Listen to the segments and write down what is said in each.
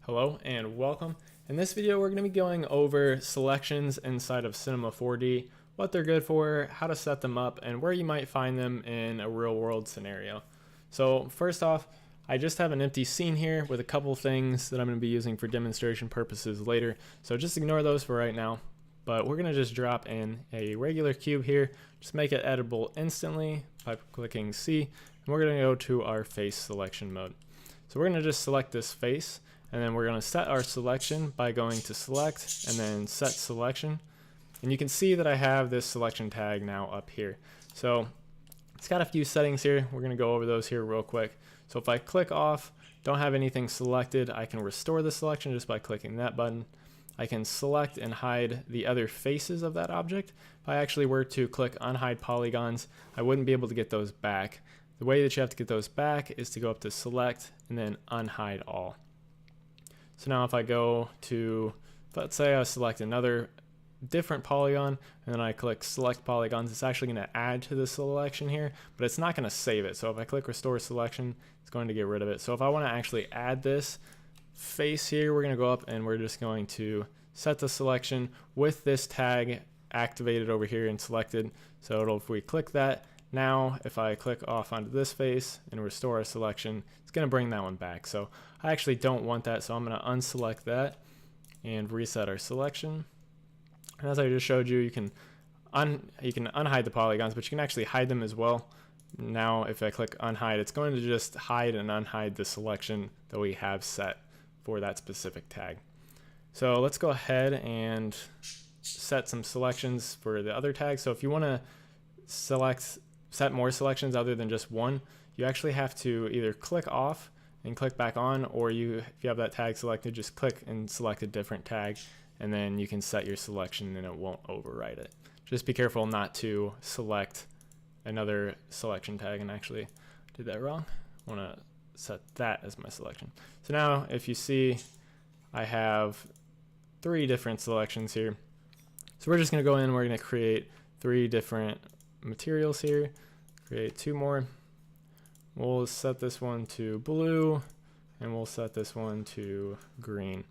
Hello and welcome. In this video we're going to be going over selections inside of Cinema 4D, what they're good for, how to set them up, and where you might find them in a real world scenario. So first off, I just have an empty scene here with a couple things that I'm going to be using for demonstration purposes later, so just ignore those for right now. But we're going to just drop in a regular cube here, just make it editable instantly by clicking C, and we're going to go to our face selection mode. So we're going to just select this face, and then we're going to set our selection by going to select and then set selection. And you can see that I have this selection tag now up here. So it's got a few settings here. We're going to go over those here real quick. So if I click off, don't have anything selected, I can restore the selection just by clicking that button. I can select and hide the other faces of that object. If I actually were to click unhide polygons, I wouldn't be able to get those back. The way that you have to get those back is to go up to select and then unhide all. So now if I go to, let's say I select another different polygon and then I click select polygons, it's actually going to add to the selection here, but it's not going to save it. So if I click restore selection, it's going to get rid of it. So if I want to actually add this face here, we're going to go up and we're just going to set the selection with this tag activated over here and selected. So if we click that, now if I click off onto this face and restore our selection, it's going to bring that one back. So I actually don't want that, so I'm going to unselect that and reset our selection. And as I just showed you, you can unhide the polygons, but you can actually hide them as well. Now if I click unhide, it's going to just hide and unhide the selection that we have set for that specific tag. So let's go ahead and set some selections for the other tags. So if you want to set more selections other than just one, you actually have to either click off and click back on, or if you have that tag selected, just click and select a different tag, and then you can set your selection and it won't overwrite it. Just be careful not to select another selection tag, and actually did that wrong. I want to set that as my selection. So now if you see, I have 3 different selections here. So we're just going to go in and we're going to create 3 different materials here, create 2 more. We'll set this one to blue and we'll set this one to green.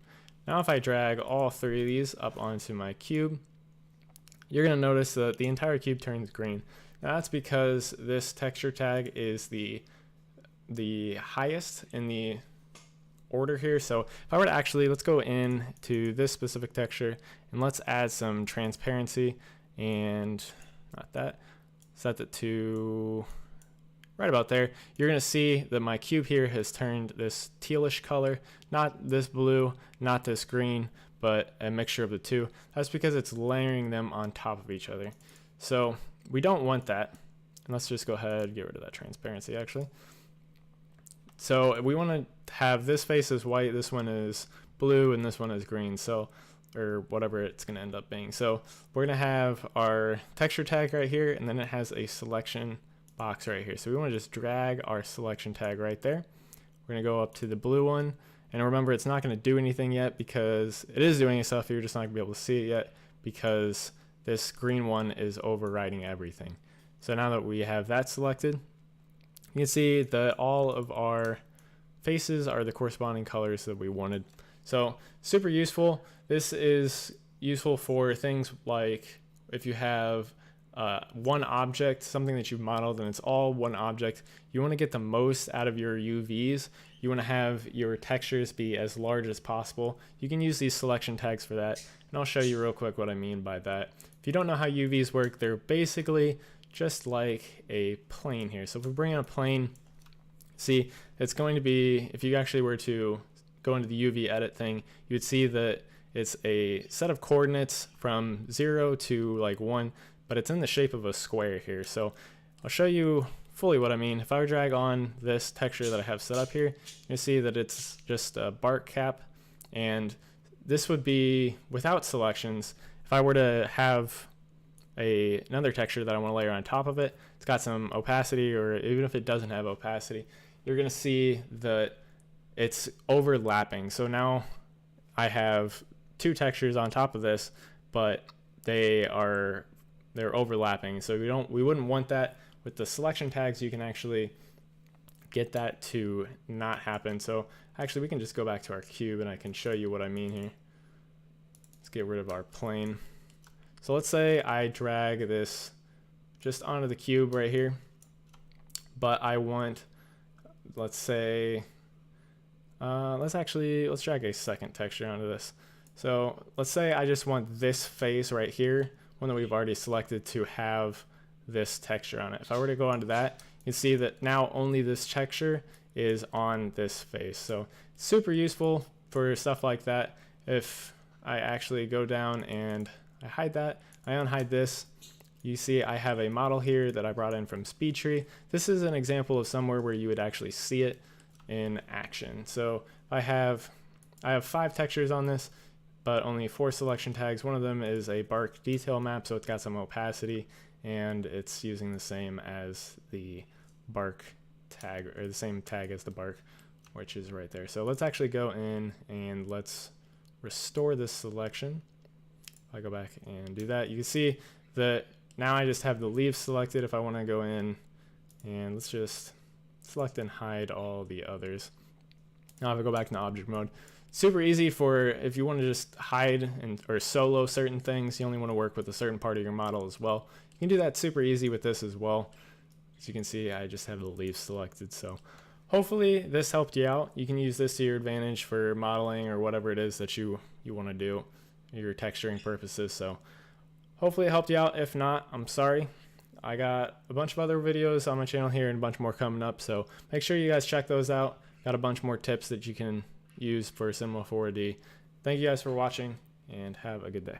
Now if I drag all 3 of these up onto my cube, you're going to notice that the entire cube turns green. Now that's because this texture tag is the highest in the order here. So if I were to actually, let's go in to this specific texture and let's add some transparency, and not that, set it to right about there. You're going to see that my cube here has turned this tealish color, not this blue, not this green, but a mixture of the two. That's because it's layering them on top of each other. So we don't want that. And let's just go ahead and get rid of that transparency actually. So we want to have this face is white, this one is blue, and this one is green. So, or whatever it's going to end up being. So we're going to have our texture tag right here, and then it has a selection box right here. So we want to just drag our selection tag right there. We're going to go up to the blue one, and remember it's not going to do anything yet because it is doing stuff, you're just not going to be able to see it yet because this green one is overriding everything. So now that we have that selected, you can see that all of our faces are the corresponding colors that we wanted. So super useful. This is useful for things like if you have one object, something that you've modeled and it's all one object, you want to get the most out of your UVs. You want to have your textures be as large as possible. You can use these selection tags for that, and I'll show you real quick what I mean by that. If you don't know how UVs work, they're basically just like a plane here. So if we bring in a plane, see, it's going to be, if you actually were to go into the UV edit thing, you would see that it's a set of coordinates from 0 to like 1, but it's in the shape of a square here. So I'll show you fully what I mean. If I drag on this texture that I have set up here, you see that it's just a bark cap, and this would be without selections. If I were to have another texture that I want to layer on top of it, it's got some opacity, or even if it doesn't have opacity, you're going to see that it's overlapping. So now I have 2 textures on top of this, but they're overlapping. So we wouldn't want that. With the selection tags, you can actually get that to not happen. So actually we can just go back to our cube and I can show you what I mean here. Let's get rid of our plane. So let's say I drag this just onto the cube right here, but I want, let's say, let's drag a second texture onto this. So let's say I just want this face right here, one that we've already selected, to have this texture on it. If I were to go onto that, you can see that now only this texture is on this face. So it's super useful for stuff like that. If I actually go down and I hide that, I unhide this, you see I have a model here that I brought in from SpeedTree. This is an example of somewhere where you would actually see it in action. So I have 5 textures on this, but only 4 selection tags. One of them is a bark detail map, so it's got some opacity, and it's using the same as the bark tag, or the same tag as the bark, which is right there. So let's actually go in and let's restore this selection. If I go back and do that, you can see that now I just have the leaves selected. If I want to go in and let's just select and hide all the others. Now if I go back into object mode, super easy for if you want to just hide or solo certain things, you only want to work with a certain part of your model as well. You can do that super easy with this as well. As you can see, I just have the leaves selected. So hopefully this helped you out. You can use this to your advantage for modeling or whatever it is that you want to do, your texturing purposes. So hopefully it helped you out. If not, I'm sorry. I got a bunch of other videos on my channel here and a bunch more coming up. So make sure you guys check those out. Got a bunch more tips that you can use for Cinema 4D. Thank you guys for watching and have a good day.